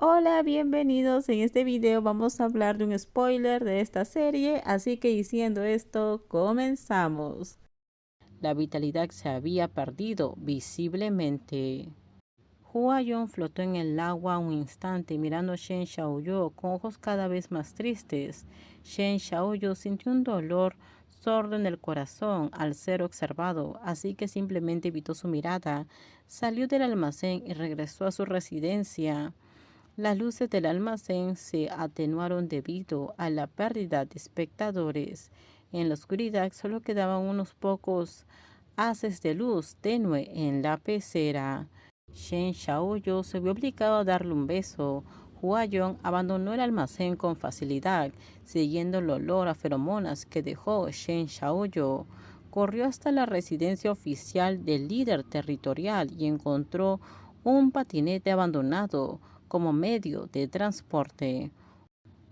Hola, bienvenidos. En este video vamos a hablar de un spoiler de esta serie, así que diciendo esto, comenzamos. La vitalidad se había perdido visiblemente. Hua Yong flotó en el agua un instante mirando a Shen Xiaoyu con ojos cada vez más tristes. Shen Xiaoyu sintió un dolor sordo en el corazón al ser observado, así que simplemente evitó su mirada, salió del almacén y regresó a su residencia. Las luces del almacén se atenuaron debido a la pérdida de espectadores. En la oscuridad solo quedaban unos pocos haces de luz tenue en la pecera. Shen Xiaoyu se vio obligado a darle un beso. Hua Yong abandonó el almacén con facilidad, siguiendo el olor a feromonas que dejó Shen Xiaoyu. Corrió hasta la residencia oficial del líder territorial y encontró un patinete abandonado como medio de transporte.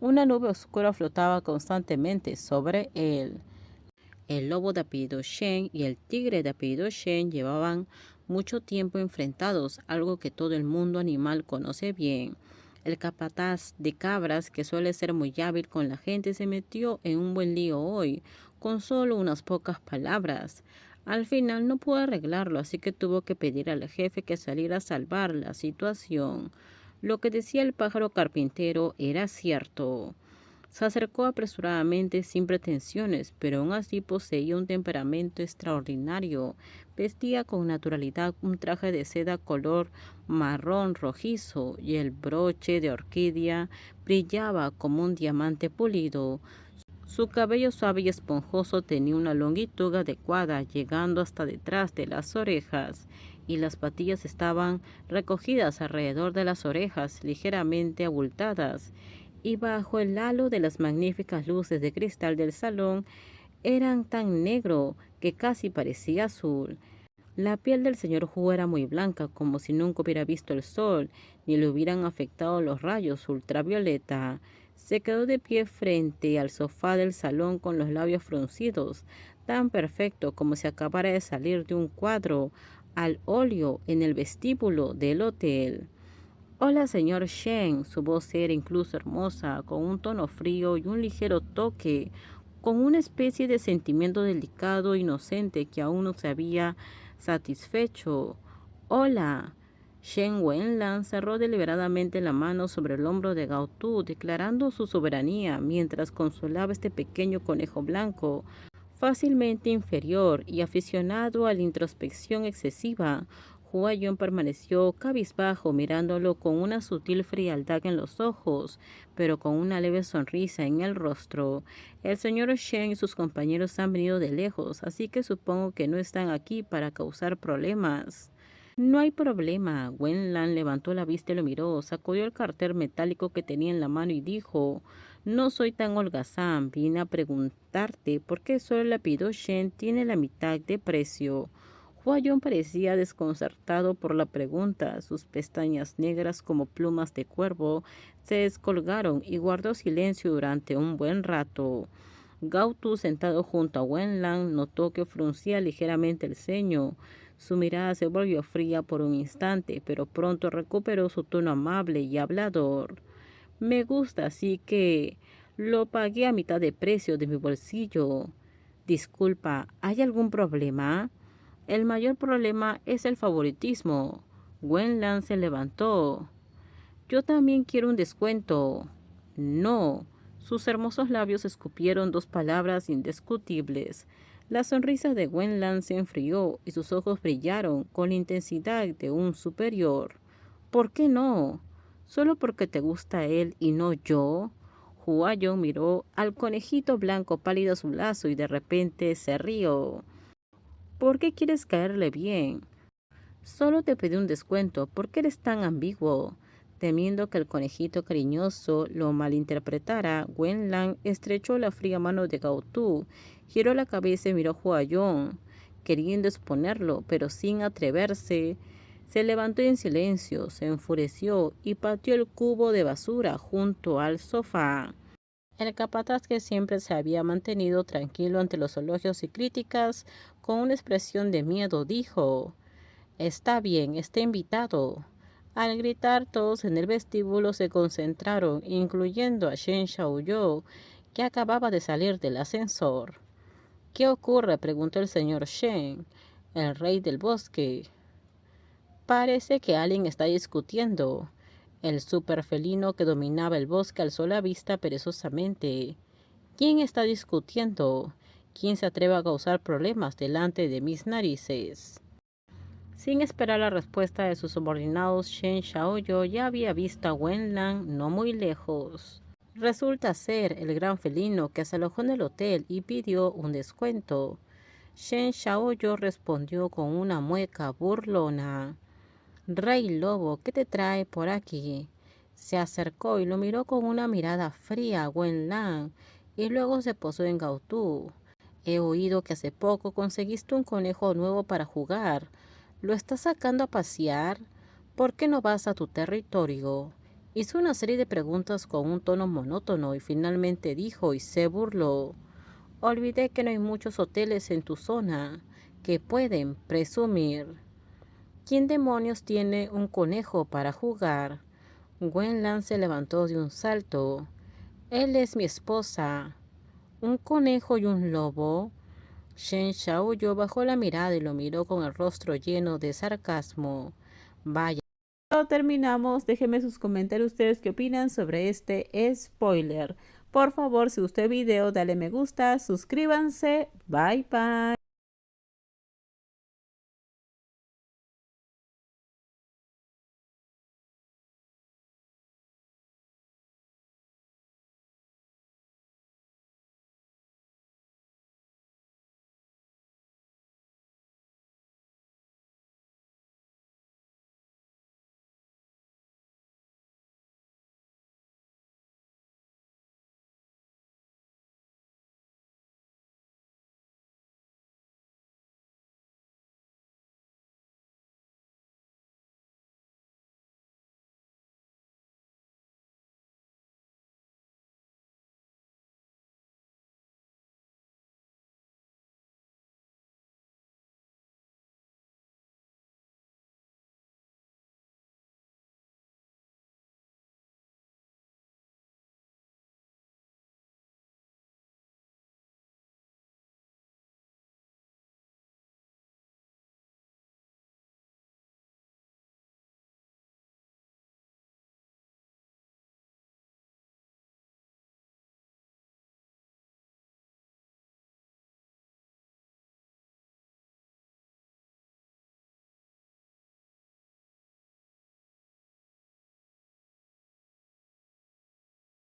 Una nube oscura flotaba constantemente sobre él. El lobo de apellido Shen y el tigre de apellido Shen llevaban mucho tiempo enfrentados, algo que todo el mundo animal conoce bien. El capataz de cabras, que suele ser muy hábil con la gente, se metió en un buen lío hoy, con solo unas pocas palabras. Al final no pudo arreglarlo, así que tuvo que pedir al jefe que saliera a salvar la situación. Lo que decía el pájaro carpintero era cierto. Se acercó apresuradamente sin pretensiones, pero aún así poseía un temperamento extraordinario. Vestía con naturalidad un traje de seda color marrón rojizo y el broche de orquídea brillaba como un diamante pulido. Su cabello suave y esponjoso tenía una longitud adecuada, llegando hasta detrás de las orejas, y las patillas estaban recogidas alrededor de las orejas, ligeramente abultadas, y bajo el halo de las magníficas luces de cristal del salón eran tan negro que casi parecía azul. La piel del señor Hu era muy blanca, como si nunca hubiera visto el sol, ni le hubieran afectado los rayos ultravioleta. Se quedó de pie frente al sofá del salón con los labios fruncidos, tan perfecto como si acabara de salir de un cuadro al óleo en el vestíbulo del hotel. Hola, señor Shen. Su voz era incluso hermosa, con un tono frío y un ligero toque, con una especie de sentimiento delicado e inocente que aún no se había satisfecho. Hola. Shen Wenlan cerró deliberadamente la mano sobre el hombro de Gao Tu, declarando su soberanía, mientras consolaba este pequeño conejo blanco, fácilmente inferior y aficionado a la introspección excesiva. Hua Yong permaneció cabizbajo, mirándolo con una sutil frialdad en los ojos, pero con una leve sonrisa en el rostro. El señor Shen y sus compañeros han venido de lejos, así que supongo que no están aquí para causar problemas. No hay problema. Wenlan levantó la vista y lo miró, sacudió el cartel metálico que tenía en la mano y dijo: No soy tan holgazán, vine a preguntarte por qué solo el apellido Shen tiene la mitad de precio. Hua Yong parecía desconcertado por la pregunta. Sus pestañas negras como plumas de cuervo se descolgaron y guardó silencio durante un buen rato. Gao Tu, sentado junto a Wenlan, notó que fruncía ligeramente el ceño. Su mirada se volvió fría por un instante, pero pronto recuperó su tono amable y hablador. Me gusta, así que lo pagué a mitad de precio de mi bolsillo. Disculpa, ¿hay algún problema? El mayor problema es el favoritismo. Wenlan se levantó. Yo también quiero un descuento. No. Sus hermosos labios escupieron dos palabras indiscutibles. La sonrisa de Wenlan se enfrió y sus ojos brillaron con la intensidad de un superior. ¿Por qué no? ¿Solo porque te gusta él y no yo? Hua Yong miró al conejito blanco pálido a su lazo y de repente se rió. ¿Por qué quieres caerle bien? Solo te pedí un descuento. ¿Por qué eres tan ambiguo? Temiendo que el conejito cariñoso lo malinterpretara, Wenlan estrechó la fría mano de Gao Tu, giró la cabeza y miró a Hua Yong, queriendo exponerlo, pero sin atreverse. Se levantó en silencio, se enfureció y pateó el cubo de basura junto al sofá. El capataz, que siempre se había mantenido tranquilo ante los elogios y críticas, con una expresión de miedo dijo: Está bien, está invitado. Al gritar, todos en el vestíbulo se concentraron, incluyendo a Shen Xiaoyu, que acababa de salir del ascensor. ¿Qué ocurre?, preguntó el señor Shen, el rey del bosque. Parece que alguien está discutiendo. El superfelino que dominaba el bosque alzó la vista perezosamente. ¿Quién está discutiendo? ¿Quién se atreve a causar problemas delante de mis narices? Sin esperar la respuesta de sus subordinados, Shen Xiaoyu ya había visto a Wenlan no muy lejos. Resulta ser el gran felino que se alojó en el hotel y pidió un descuento. Shen Xiaoyu respondió con una mueca burlona. Rey Lobo, ¿qué te trae por aquí? Se acercó y lo miró con una mirada fría a Wenlan y luego se posó en Gaotu. He oído que hace poco conseguiste un conejo nuevo para jugar. ¿Lo estás sacando a pasear? ¿Por qué no vas a tu territorio? Hizo una serie de preguntas con un tono monótono y finalmente dijo y se burló. Olvidé que no hay muchos hoteles en tu zona que pueden presumir. ¿Quién demonios tiene un conejo para jugar? Wenlan se levantó de un salto. Él es mi esposa. ¿Un conejo y un lobo? Shen Xiaoyu bajó la mirada y lo miró con el rostro lleno de sarcasmo. Vaya. Terminamos. Déjenme sus comentarios ustedes qué opinan sobre este spoiler. Por favor, si gustó el video, dale me gusta, suscríbanse. Bye bye.